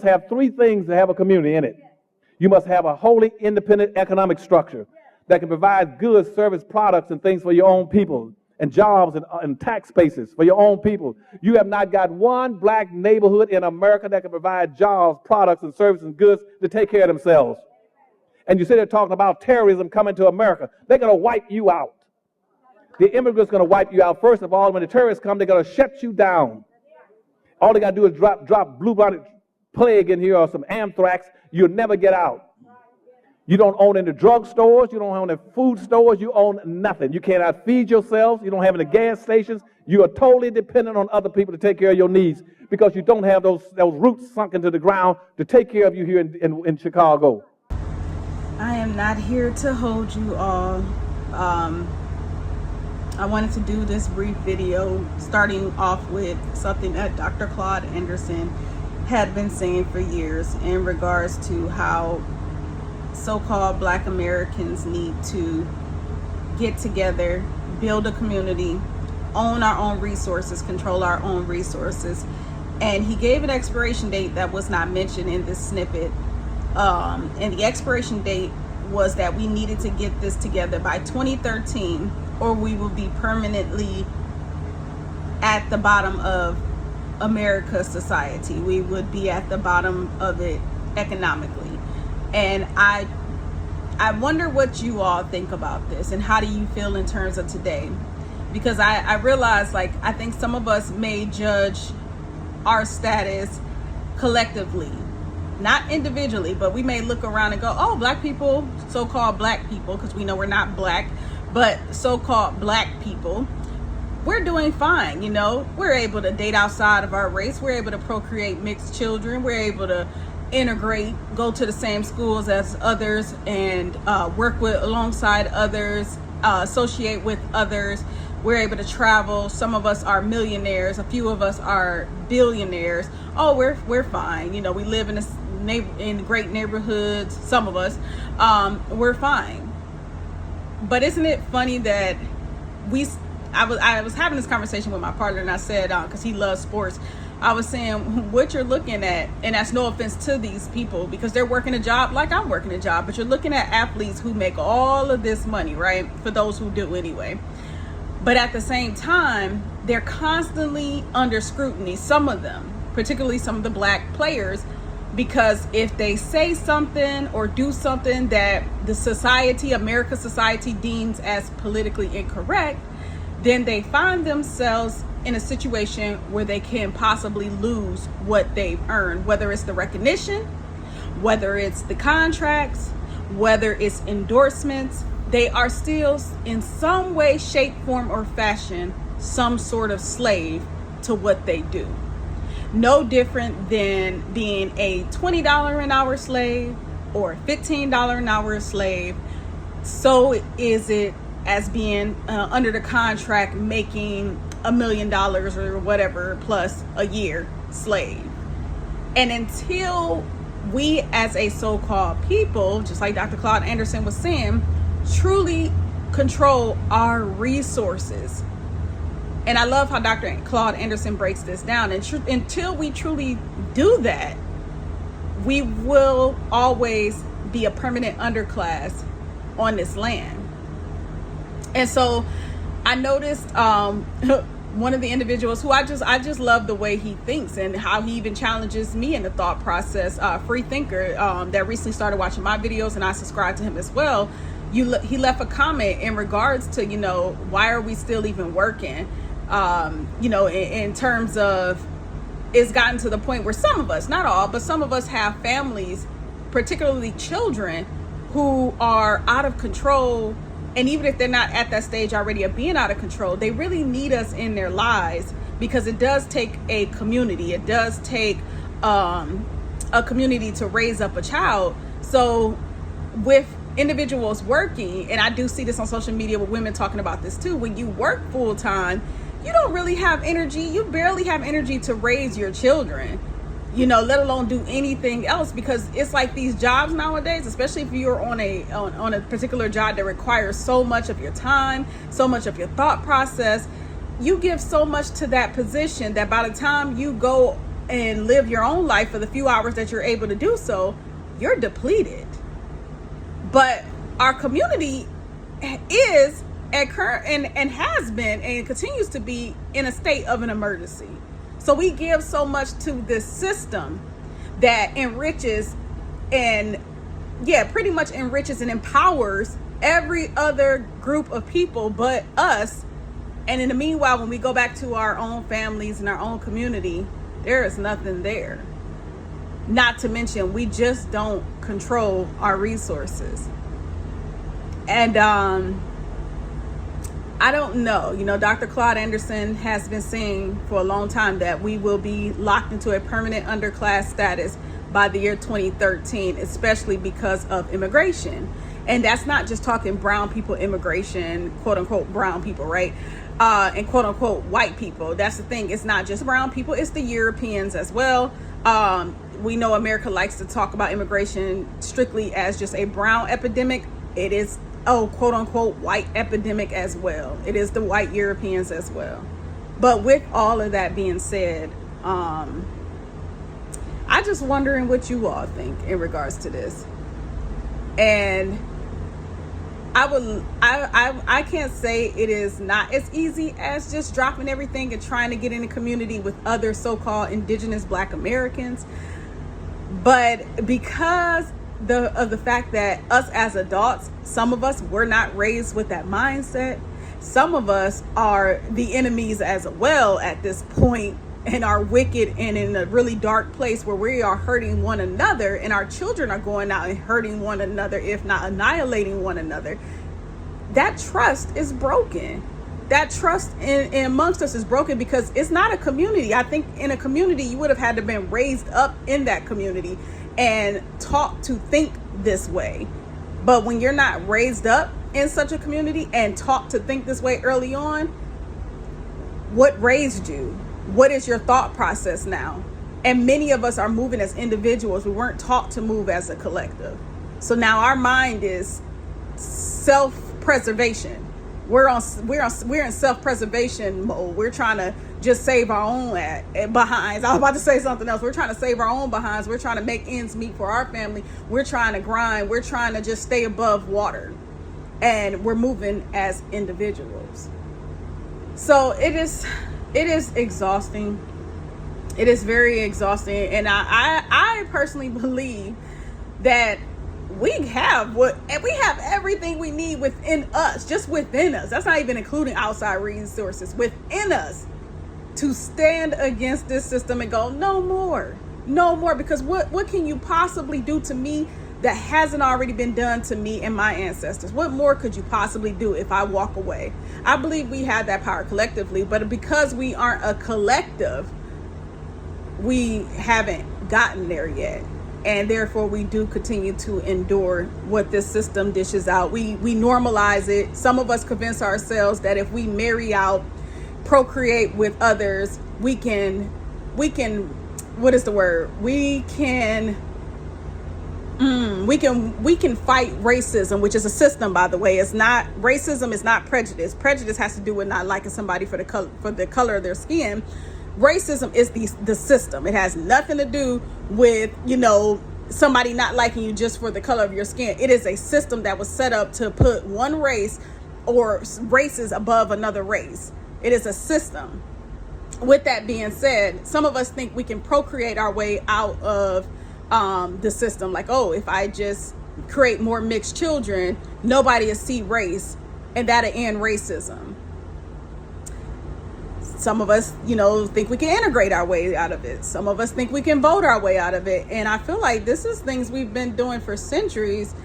have three things to have a community in it. You must have a wholly independent economic structure that can provide goods, service, products, and things for your own people, and jobs and tax bases for your own people. You have not got one black neighborhood in America that can provide jobs, products, and services and goods to take care of themselves. And you sit there talking about terrorism coming to America. They're going to wipe you out. The immigrants are going to wipe you out. First of all, when the terrorists come, they're going to shut you down. All they got to do is drop blue-blooded plague in here or some anthrax. You'll never get out. You don't own any drug stores. You don't own any food stores. You own nothing. You cannot feed yourself. You don't have any gas stations. You are totally dependent on other people to take care of your needs because you don't have those roots sunk into the ground to take care of you here in Chicago. I am not here to hold you all. I wanted to do this brief video starting off with something that Dr. Claud Anderson had been saying for years in regards to how so-called Black Americans need to get together, build a community, own our own resources, control our own resources. And he gave an expiration date that was not mentioned in this snippet. And the expiration date was that we needed to get this together by 2013 or we will be permanently at the bottom of America's society. We would be at the bottom of it economically. And I wonder what you all think about this and how do you feel in terms of today? Because I realize, like, I think some of us may judge our status collectively, not individually, but we may look around and go, oh, black people, so-called black people, because we know we're not black, but so-called black people, we're doing fine. You know, we're able to date outside of our race. We're able to procreate mixed children. We're able to integrate, go to the same schools as others, and work with alongside others, associate with others. We're able to travel. Some of us are millionaires. A few of us are billionaires. Oh, we're fine. You know, we live in great neighborhoods. Some of us, we're fine. But isn't it funny that I was having this conversation with my partner, and I said, because he loves sports, I was saying what you're looking at, and that's no offense to these people because they're working a job like I'm working a job, but you're looking at athletes who make all of this money, right? For those who do anyway. But at the same time, they're constantly under scrutiny, some of them, particularly some of the black players, because if they say something or do something that the society, America's society, deems as politically incorrect, then they find themselves in a situation where they can possibly lose what they've earned, whether it's the recognition, whether it's the contracts, whether it's endorsements. They are still in some way, shape, form, or fashion some sort of slave to what they do. No different than being a $20 an hour slave or a $15 an hour slave. So is it as being under the contract making $1 million or whatever plus a year slave. And until we as a so-called people, just like Dr. Claud Anderson was saying, truly control our resources. And I love how Dr. Claud Anderson breaks this down. And until we truly do that, we will always be a permanent underclass on this land. And so I noticed one of the individuals who I just love the way he thinks and how he even challenges me in the thought process, free thinker that recently started watching my videos, and I subscribe to him as well. He left a comment in regards to, you know, why are we still even working? You know, in terms of, it's gotten to the point where some of us, not all, but some of us have families, particularly children, who are out of control. And even if they're not at that stage already of being out of control, they really need us in their lives, because it does take a community. It does take a community to raise up a child. So with individuals working, and I do see this on social media with women talking about this too, when you work full time, you don't really have energy. You barely have energy to raise your children, you know, let alone do anything else, because it's like these jobs nowadays, especially if you're on a particular job that requires so much of your time, so much of your thought process, you give so much to that position that by the time you go and live your own life for the few hours that you're able to do so, you're depleted. But our community is at current and has been and continues to be in a state of an emergency. So we give so much to this system that enriches and pretty much enriches and empowers every other group of people but us. And in the meanwhile, when we go back to our own families and our own community, there is nothing there. Not to mention, we just don't control our resources. And I don't know, Dr. Claud Anderson has been saying for a long time that we will be locked into a permanent underclass status by the year 2013, especially because of immigration. And that's not just talking brown people immigration, quote unquote brown people, right? And quote unquote white people. That's the thing. It's not just brown people, it's the Europeans as well. We know America likes to talk about immigration strictly as just a brown epidemic. It is quote unquote white epidemic as well. It is the white Europeans as well. But with all of that being said, I just wondering what you all think in regards to this. And I can't say it is not as easy as just dropping everything and trying to get in a community with other so-called indigenous Black Americans. But because of the fact that us as adults, some of us were not raised with that mindset. Some of us are the enemies as well at this point and are wicked and in a really dark place where we are hurting one another, and our children are going out and hurting one another, if not annihilating one another. That trust is broken. That trust in amongst us is broken because it's not a community. I think in a community, you would have had to been raised up in that community and taught to think this way. But when you're not raised up in such a community and taught to think this way early on, what raised you? What is your thought process now? And many of us are moving as individuals. We weren't taught to move as a collective. So now our mind is self-preservation. We're in self-preservation mode. We're trying to just save our own behinds. I was about to say something else. We're trying to save our own behinds. We're trying to make ends meet for our family. We're trying to grind. We're trying to just stay above water. And we're moving as individuals. So it is exhausting. It is very exhausting. And I personally believe that we have everything we need within us, just within us. That's not even including outside resources, within us, to stand against this system and go, no more, because what can you possibly do to me that hasn't already been done to me and my ancestors? What more could you possibly do if I walk away? I believe we have that power collectively, but because we aren't a collective, we haven't gotten there yet. And therefore, we do continue to endure what this system dishes out. We normalize it. Some of us convince ourselves that if we marry out, procreate with others, we can, what is the word? We can fight racism, which is a system, by the way. Racism is not prejudice. Prejudice has to do with not liking somebody for the color of their skin. Racism is the system. It has nothing to do with, somebody not liking you just for the color of your skin. It is a system that was set up to put one race or races above another race. It is a system. With that being said, some of us think we can procreate our way out of the system. Like, if I just create more mixed children, nobody will see race, and that'll end racism. Some of us, think we can integrate our way out of it. Some of us think we can vote our way out of it. And I feel like this is things we've been doing for centuries,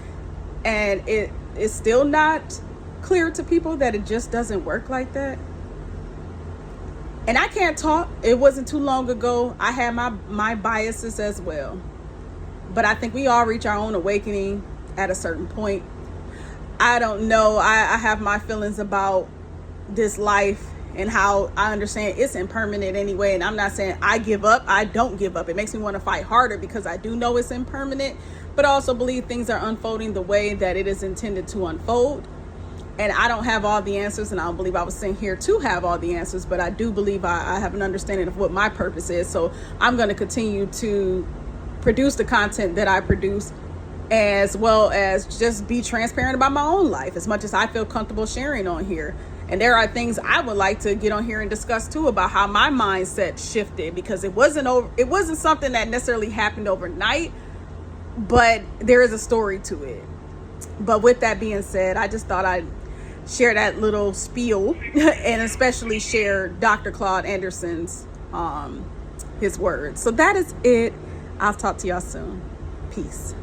and it is still not clear to people that it just doesn't work like that. And I can't talk. It wasn't too long ago. I had my biases as well. But I think we all reach our own awakening at a certain point. I don't know. I have my feelings about this life and how I understand it's impermanent anyway. And I'm not saying I give up. I don't give up. It makes me want to fight harder because I do know it's impermanent, but I also believe things are unfolding the way that it is intended to unfold. And I don't have all the answers, and I don't believe I was sent here to have all the answers, but I do believe I have an understanding of what my purpose is. So I'm going to continue to produce the content that I produce, as well as just be transparent about my own life as much as I feel comfortable sharing on here. And there are things I would like to get on here and discuss too, about how my mindset shifted, because it wasn't something that necessarily happened overnight, but there is a story to it. But with that being said, I just thought I'd share that little spiel and especially share Dr. Claud Anderson's his words. So that is it. I'll talk to y'all soon. Peace.